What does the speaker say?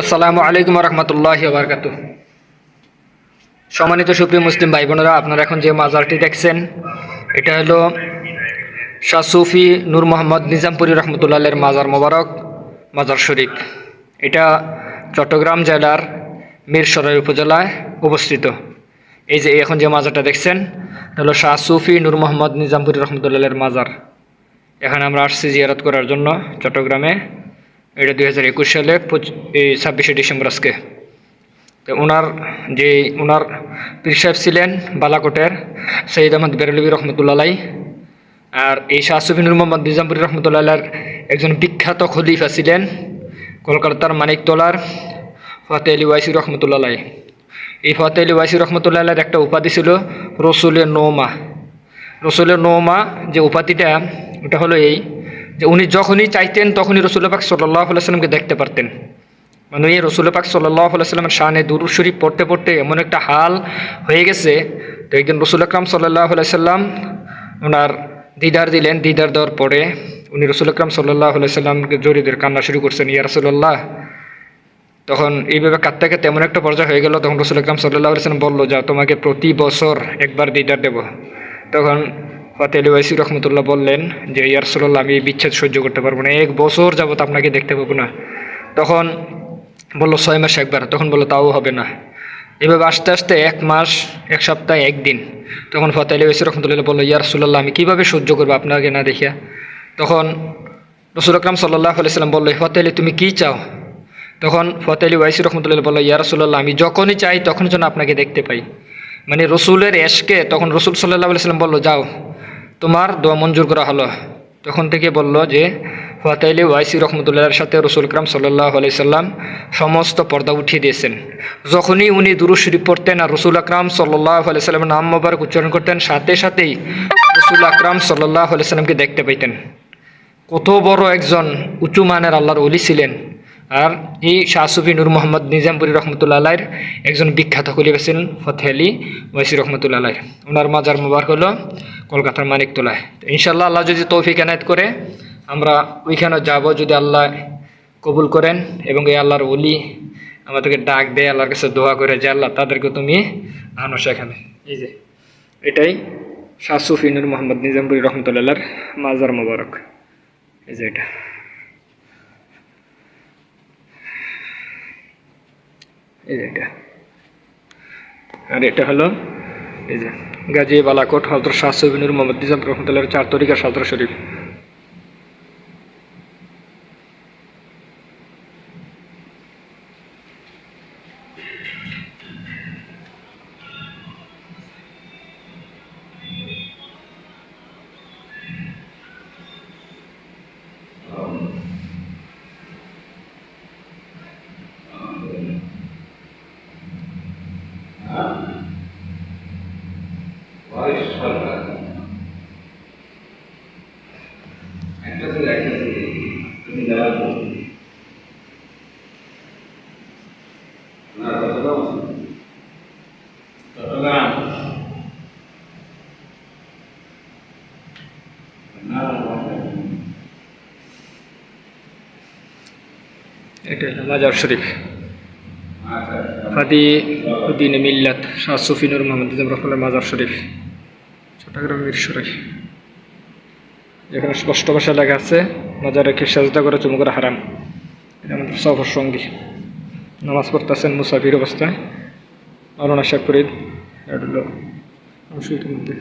আসসালামু আলাইকুম রহমতুল্লাহি ওয়া বারাকাতুহু। সম্মানিত সুপ্রিয় মুসলিম ভাই বোনেরা, আপনারা এখন যে মাজারটি দেখছেন এটা হলো শাহ সুফি নূর মোহাম্মদ নিজামপুরি রহমতুল্লাহের মাজার মোবারক, মাজার শরীফ। এটা চট্টগ্রাম জেলার মিরসরাই উপজেলায় অবস্থিত। এই যে এখন যে মাজারটা দেখছেন এটা হলো শাহ সুফি নূর মোহাম্মদ নিজামপুরি রহমতুল্লাহের মাজার। এখানে আমরা আসছি জিয়ারত করার জন্য চট্টগ্রামে। এটা 2021 সালে 26শে ডিসেম্বর আজকে। তো ওনার পীর সাহেব ছিলেন বালাকোটের সৈয়দ আহমদ বেরলভী রহমতুল্লাহ। আর এই শাহ সুফি নূর মোহাম্মদ নিজামপুরি রহমতুল্লাহর একজন বিখ্যাত খলিফা ছিলেন কলকাতার মানিকতলার ফতেহ আলী ওয়াইসি রহমতুল্লাহ। এই ফতেহ আলী ওয়াইসি রহমতুল্লাহর একটা উপাধি ছিল রসুলের নৌমা। রসুলের নৌমা যে উপাধিটা, ওটা হলো এই যে উনি যখনই চাইতেন তখনই রসুল পাক সাল্লাল্লাহু আলাইহি সাল্লামকে দেখতে পারতেন। মানে এই রসুল পাক সাল্লাল্লাহু আলাইহি সাল্লামের শানে দুরূদ শরীফ পড়তে পড়তে এমন একটা হাল হয়ে গেছে। তো একদিন রসুল আকরাম সাল্লাল্লাহু আলাইহি সাল্লাম ওনার দিদার দিলেন। দিদার দেওয়ার পরে উনি রসুল আকরাম সাল্লাল্লাহু আলাইহি সাল্লামকে জড়িয়ে ধরে কান্না শুরু করছেন, ইয়া রাসূলুল্লাহ। তখন এইভাবে কাঁদতে কাঁদতে এমন একটা পর্যায়ে হয়ে গেল, তখন রসুল আকরাম সাল্লাল্লাহু আলাইহি সাল্লাম বললো, যা তোমাকে প্রতি বছর একবার দিদার দেব। তখন ফতেহ আলী ওয়াইসি রহমতুল্লাহ বললেন যে, ইয়া রাসূলুল্লাহ, আমি এই বিচ্ছেদ সহ্য করতে পারবো না, 1 বছর যাবত আপনাকে দেখতে পাবো না। তখন বললো 6 মাস একবার। তখন বললো তাও হবে না। এভাবে আস্তে আস্তে 1 মাস, 1 সপ্তাহ, 1 দিন। তখন ফতেহ আলী ওয়াইসি রহমতুল্লাহ বললো, ইয়া রাসূলুল্লাহ, আমি কীভাবে সহ্য করবো আপনাকে না দেখিয়া। তখন রসুল আকরাম সাল্লাল্লাহু আলাইহি সাল্লাম বললো, ফতেহ আলী তুমি কী চাও? তখন ফতেহ আলী ওয়াইসি রহমতুল্লাহ বললো, ইয়া রাসূলুল্লাহ, আমি যখনই চাই তখন যেন আপনাকে দেখতে পাই। মানে রসুলের এশকে তখন রসুল সাল্লাল্লাহু আলাইহি সাল্লাম বললো, যাও তোমার দোয়া মঞ্জুর করা হলো। তখন থেকে বলল যে ফতেহ আলী ওয়াইসি রহমতুল্লাহর সাথে রসুল আকরাম সাল্লাল্লাহু আলাইহি সাল্লাম সমস্ত পর্দা উঠিয়ে দিয়েছেন। যখনই উনি দুরূদ শরীফ পড়তেন আর রসুল আকরাম সাল্লাল্লাহু আলাইহি সাল্লামের নাম মোবারক উচ্চারণ করতেন, সাথে সাথেই রসুল আকরাম সাল্লাল্লাহু আলাইহি সাল্লামকে দেখতে পাইতেন। কত বড় একজন উঁচু মানের আল্লাহর ওলি ছিলেন। আর এই শাহ সুফি নূর মোহাম্মদ নিজামপুরি রহমতুল্লাহর একজন বিখ্যাত খলিফা ছিলেন ফতেহ আলী ওয়াইসি রহমতুল্লাহ। ওনার মাজার মুবারক হলো কলকাতার মানিকতলায়। ইনশাআল্লাহ আল্লাহ যদি তৌফিক এনায়েত করে আমরা ওইখানে যাব, যদি আল্লাহ কবুল করেন এবং এই আল্লাহর ওলি আমাদেরকে ডাক দেয়, আল্লাহর কাছে দোয়া করে যে আল্লাহ তাদেরকে তুমি আনো সেখানে। এই যে এটাই শাহ সুফি নূর মোহাম্মদ নিজামপুরি রহমতুল্লাহর মাজার মুবারক। এই যে এটা, এই যে এটা, আর এটা হলো এই যে গাজী বালাকোট হযরত শাহ সুফি নূর মোহাম্মদ নিজামপুরি রহমতুল্লাহর 4 তরিকার সাদর শরীফ। এটা মাজার শরীফ ফাদি উদ্দিন মিল্লাত শাহ সুফি নূর মোহাম্মদ নিজামপুরি মাজার শরীফ, চট্টগ্রাম মিরসরাই। এখানে স্পষ্ট ভাষায় লেখা আছে, মাজারে রেখে সাজদা করে চুমু করা হারাম। এটা আমাদের সফর সঙ্গী নামাজ পড়তেছেন মুসাফির অবস্থায়। মাওলানা শেখ ফরিদ, এটা হলো মধ্যে।